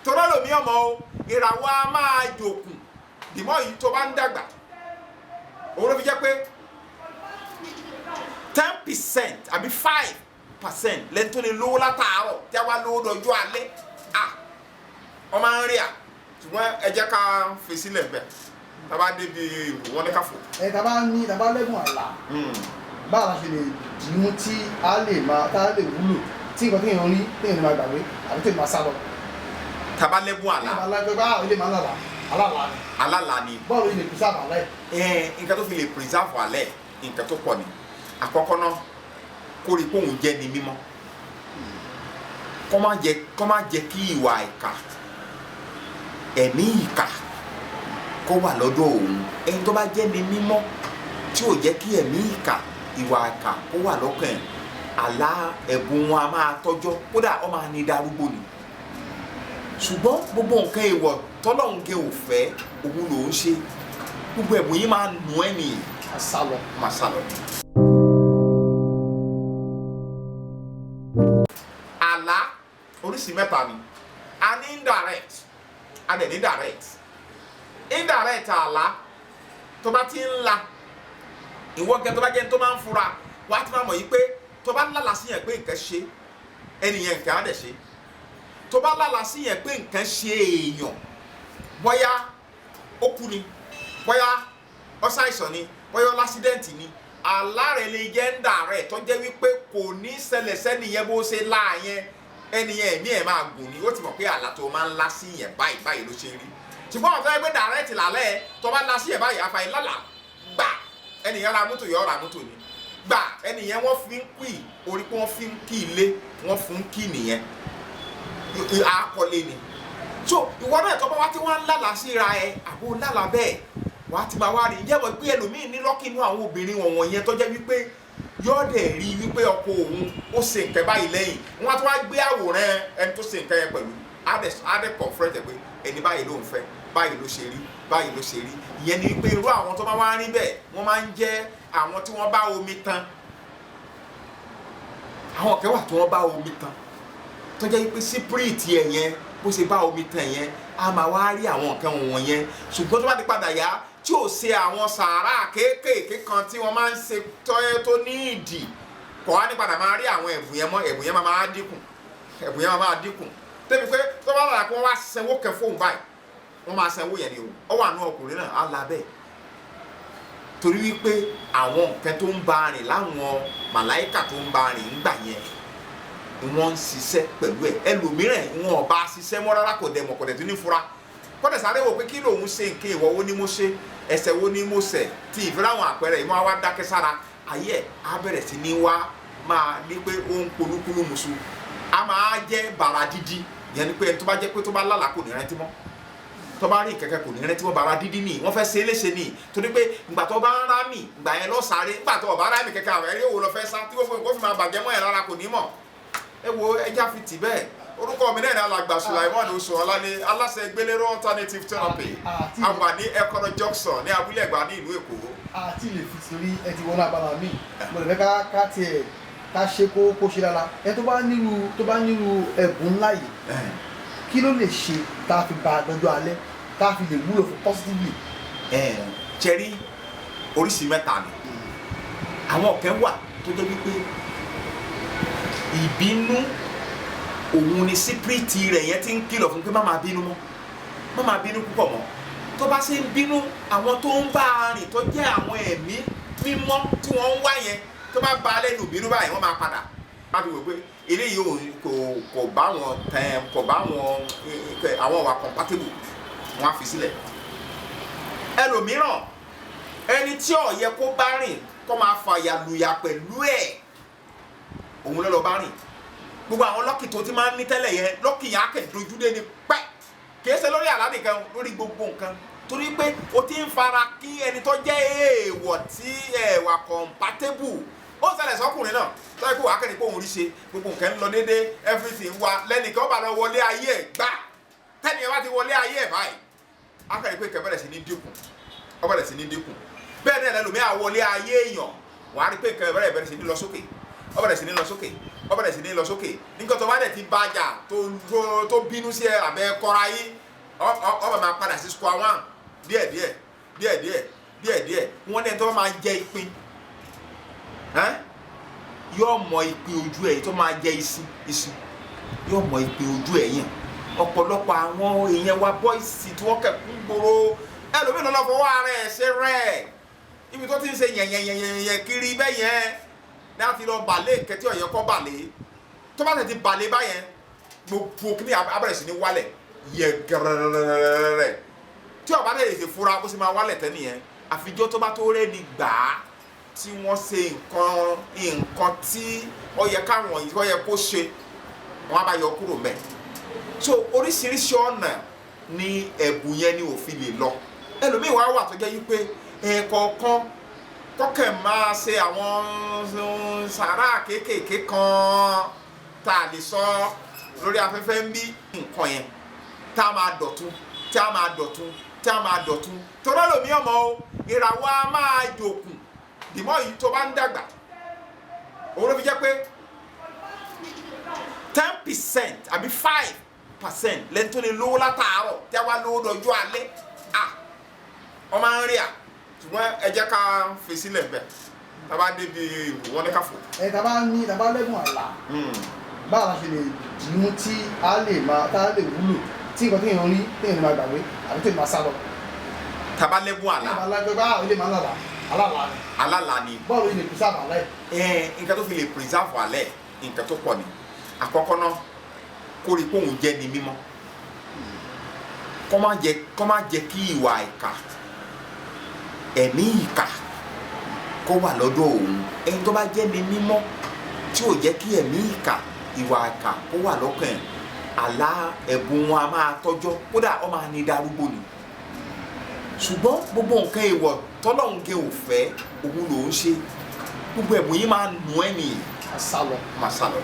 tọ́lá lòmí ọmọ o ìràwọ̀ a máa jòkùn dìmọ́ yìí tó bá ń dàgbà òun ló fi jẹ́ pé 10% àbí 5% lẹ́ni tó lè lówó látàárọ̀ tí a wá lówó dọjọ́ alẹ́ ọmọ ń rí à ṣùgbọ́n ẹ jẹ́ ká fèsì lẹ́gbẹ̀ẹ́ tàbá débi wọn ní káfọ́. tàbá lẹ́gùn àlá báwo la ṣe lè dìímú tí a lè wúlò tí nǹkan téèyàn rí téèyàn lè máa gbàgbé àbí téèyàn máa sá lọ. tàbá lẹ́gùn àlá. tàbá lẹ́gùn àlá ilé máa ń lálàá alálàá ni. alálàá ni. bọ́ọ̀lù yìí lè preserve àlẹ́. nǹkan tó fi lè preserve àlẹ́ nǹkan tó pọ̀ ni àkọ́kọ́ náà kó rí kóhun jẹ́ ni mímọ́ kó má jẹ́ kí ìwà ìkà ẹ̀mí ìkà kó wà lọ́dọ̀ òun ẹni tó bá jẹ́ ni mímọ́ tí ò jẹ́ kí ẹ̀mí ìkà ìwà ìkà kó wà lọ́kàn ẹ̀ àlá ẹ̀bùn wọn a máa tọ́jọ́ kódà ó máa ní darúgbó ni ṣùgbọ́n gbogbo nǹkan èèwọ̀ tọ́lọ́hun kẹ́ ò fẹ́ òun ló ń ṣe gbogbo ẹ̀bùn yìí máa nù ẹ́ nìyí máa sálọ. àlá oríṣìí mẹ́ta ni a ní indirect a dẹ̀ ní direct indirect àlá tó bá ti ń la ìwọ gẹ tó bá jẹ́ tó máa ń fura wà á ti máa mọ̀ yìí pé tó bá lálàá sí yẹn pé nǹkan ṣe ẹnìyẹn nǹkan á dẹ̀ ṣe tó bá lálàá sí yẹn pé nǹkan ṣe èèyàn bóyá ó kú ni bóyá ó ṣàìsàn ni bóyá ó lásídẹ̀ǹtì ni àlá rẹ̀ lè jẹ́ ń dà rẹ̀ tó jẹ́ wípé kò ní ṣẹlẹ̀ sẹ́niyẹn bó ṣe lá yẹn ẹnìyẹn ẹ̀mí ẹ̀ máa gùn ni ó ti mọ̀ pé àlá tó máa ń lá sí yẹn báyìí ló ṣe rí ṣùgbọ́n ọ̀tọ́ ẹgbẹ́ dàrẹ́tì lálẹ́ tó bá lá sí yẹn báyìí àfàì lálà gbà ẹnìyẹn ra mọ́tò yọ ra mọ́tò ni gbà ẹnìyẹn wọ́n fi ń kí orí pé wọ́n fi ń kí ilé wọ́n fún kí nìyẹn àkọlé ni so ìwọ náà tó bá wá tí wọ́n ń lálàá síra ẹ àbò lálàá bẹ́ẹ̀ wàá ti máa wá rí ǹjẹ́ mọ̀ pé ẹlòmíì ní lọ́kìnú àwọn obìnrin wọ̀nyẹn yẹn tó jẹ́ wípé yọ́ọ̀dẹ̀ rí wípé ọkọ òun ó ṣe nǹkan báyìí lẹ́yìn wọ́n á tún wá gbé àwòrán ẹni tó ṣe nǹkan yẹn pẹ̀lú adẹ confront pé ẹni báyìí ló ń fẹ́ báyìí ló ṣe rí báyìí ló ṣe rí ìyẹn ni wípé irú àwọn tó máa wá rí bẹ́ẹ̀ wọ́n máa ń jẹ́ àwọn tí wọ́n bá omi tán àwọn kẹwàá tí wọ́n bá omi tán tó jẹ́ wípé sípírìtì ẹ̀ yẹn bó ṣe bá omi tán yẹn a máa wá rí àwọn nǹkan wọ̀nyẹn ṣùgbọ́n tó bá ti padà yá tí ò ṣe àwọn sàárà kéékèèké kan tí wọ́n máa ń ṣe tọ́yẹ́ tó ní ìdì kò wá ní padà máa rí àwọn ẹ̀bùn yẹn mọ́ ẹ̀bùn yẹn máa dínkù débi pé tó bá rà kí wọ́n wá sanwó kẹ fóun báyìí wọ́n máa sanwó yẹn ni o ó wà nú ọkùnrin náà á la bẹ́ẹ̀ torí wípé àwọn nǹkan tó ń bá rìn láwọn màláìkà tó ń bá rìn ńgbà yẹn wọ́n ń ṣiṣẹ́ pẹ̀lú ẹ̀ ẹlòmíràn wọn ò bá ṣiṣẹ́ mọ́ rárá kò dẹ̀ mọ̀ kò dẹ̀ tún ní fura kọ́dẹ̀ sáré wò pé kí lòun ṣe nǹkan ìwọ wo ni mo ṣe ẹsẹ̀ wo ni mo ṣẹ̀ tí ìfẹ́láwọn àpẹẹrẹ ìmọ̀ wá dákẹ́ sára ayé ẹ̀ á bẹ̀rẹ̀ sí ní wá máa ní pé ó ń polúkúlù mùsùn á máa jẹ́ bàrà dídí yẹn ni pé ẹni tó bá jẹ́ pé tó bá lálàá kò ní rántí mọ́ tó bá rí kẹ̀kẹ́ kò ní rántí mọ́ bàrà dídí ni wọ́n fẹ́ ṣe é léṣe ni torí pé ìgbà tó bá ń rá mi ìgbà yẹn lọ sáré ìgbà tó bá rá mi kẹ̀kẹ́ àwọn ẹ̀rí òwò lọ fẹ́ sá tí gbogbo nǹkan fi máa bàjẹ́ mọ́ ẹ̀ lára kò ní mọ̀ ẹ wo ẹja fi tì bẹ́ẹ̀ orúkọ mi náà ní alàgbà Sulaimon Oṣuọlá ní aláṣẹ Gbelero alternative therapy àgbà ní Ẹkọrọ junction ní abúlé Ẹ̀gbá ní ìlú Èkó. àti lè fi torí ẹ ti wọnú abala mi mo lè fẹ́ ká tiẹ̀ ká ṣe kó ṣe dára ẹ tó bá nílùú ẹ̀bùn ńlá yìí kí ló lè ṣe tá a fi ba lọ́jọ́ alẹ́ tá a fi lè wúlò fún positively. ṣẹ́rí oríṣìí mẹ́ta ni àwọn ọ̀kẹ́ wà tó jẹ́ wípé ìbínú òun ni sípírìtì rẹ̀ yẹn ti ń kìlọ̀ fún pé má máa bínú mọ́ má máa bínú púpọ̀ mọ́ tó bá ṣe ń bínú àwọn tó ń bá a rìn tó jẹ́ àwọn ẹ̀mí mímọ́ tí wọ́n ń wá yẹn tó bá ba lẹ́nu bínú báyìí wọ́n máa padà má fi wò pé eléyìí kò bá wọn kò bá wọn àwọn wà compatible wọn á fi sílẹ̀ ẹlòmíràn ẹni tí ó yẹ kó bá rìn kó máa fàyà lùyà pẹ̀lú ẹ̀ òun ló lọ bá rìn gbogbo àwọn lọ́kì tó ti máa ń ní tẹ́lẹ̀ yẹn lọ́kì yẹn á kẹ̀ dojú dé ní pẹ́ kìí ṣe lórí àlá nìkan lórí gbogbo nǹkan torí pé o ti ń fara kí ẹni tó jẹ́ èèwọ̀ tí ẹ wà compatible ó ṣẹlẹ̀ sọ́kùnrin náà tọ́jú pé wàá kẹ́ni pé òun rí ṣe gbogbo nǹkan ń lọ déédé everything wa lẹ́nìkan ó bá lọ wọlé ayé ẹ̀ gbá tẹ́ni ẹ bá ti wọlé ayé ẹ̀ báyìí á kẹ́ni pé kẹ́ bẹ̀rẹ̀ sí ní dínkù ó bẹ̀rẹ̀ sí ní dínkù bẹ́ẹ̀ náà lẹ́nu mi à wọlé ayé èèyàn wàá rí pé kẹ́ bẹ̀rẹ̀ sí ní lọ sókè ó bẹ̀rẹ̀ sí ní lọ sókè ó bẹ̀rẹ̀ sí ní lọ sókè nígbà tó bá dẹ̀ ti bàjà tó bínú sí ẹ àbẹ́ kọ́ra yìí ó máa padà sí square one díẹ̀díẹ̀ wọ́n dẹ̀ tó bá máa jẹ ìpín yóò mọ ìpín ojú ẹ̀ tó máa jẹ iṣu yóò mọ ìpín ojú ẹ̀ yẹn ọ̀pọ̀lọpọ̀ àwọn èèyàn wa bọ́ìsì tí wọ́n kẹ̀kún gbòòrò ẹlòmíràn lọ́ fọwọ́ ara ẹ̀ ṣe rẹ̀ ibi tó ti ń ṣe yẹ̀yẹ̀yẹ̀yẹ̀ kiri bẹ́ẹ̀ yẹn láti lọ balẹ̀ kẹtí ọ̀yẹ́ kọ́ balẹ̀ tó bá ti balẹ̀ báyẹn gbogbo kí ni abẹ́rẹ́ sí ni wálẹ̀ yẹ gẹ́rẹ́rẹ́rẹ́rẹ́ tí ọba tẹ̀lé ṣe fura bó ṣe máa wálẹ̀ tẹ́ nìyẹn àfijọ́ tó bá tó rẹ́ ni gbà á tí wọ́n ṣe nǹkan tí ó yẹ káwọn yìí ó yẹ kó ṣe wọ́n á bá yọ kúrò mẹ́ so oríṣiríṣi ọ̀nà ni ẹ̀bùn yẹn ni òfin lè lọ ẹlòmíì wá wà tó jẹ́ yí pé ẹ̀ẹ̀kọ̀ọ̀kan kọ́kẹ́ máa ṣe àwọn sàrà kéékèèké kan tá a lè sọ lórí afẹ́fẹ́ ń bí nǹkan yẹn tá a máa dọ̀tun torí ẹlòmíì ọmọ o ìràwọ̀ a máa jòkùn dìmọ́ yìí tó bá ń dàgbà òun ló fi jẹ́ pé 10% àbí 5% lẹ́ni tó lè lówó látàárọ̀ tí a wá lówó lọ́jọ́ alẹ́ ọmọ ń rí à ṣùgbọ́n ẹ jẹ́ ká fi sílẹ̀ bẹ́ẹ̀ tàbá débi ìwọ́n ní káfọ́. tàbá lẹ́gùn àlá báwo la ṣe lè mú tí a lè wúlò tí nǹkan téèyàn rí téèyàn lè máa gbàgbé àbí téèyàn máa sá lọ. tàbá lẹ́gùn àlá. tàbá lẹ́gùn àlá ilé máa ń lálàá alálà ni. bọ́ọ̀lù yìí lè preserve alẹ́. nǹkan tó fi lè preserve alẹ́ nǹkan tó pọ̀ ni àkọ́kọ́ náà kó rí kóhun jẹ́ ni mímọ́ kó má jẹ́ kí ìwà ìkà ẹ̀mí ìkà kó wà lọ́dọ̀ òun ẹni tó bá jẹ́ ni mímọ́ tí ò jẹ́ kí ẹ̀mí ìkà ìwà ìkà kó wà lọ́kàn àlá ẹ̀bùn wọn a máa tọ́jọ́ kódà ó máa ní darúgbó ni ṣùgbọ́n gbogbo nǹkan èèwọ̀ tọ́lọ́hun kẹ́ ò fẹ́ òun lòún ṣe gbogbo ẹ̀bùn yìí máa nù ẹ́ nìyí máa sálọ.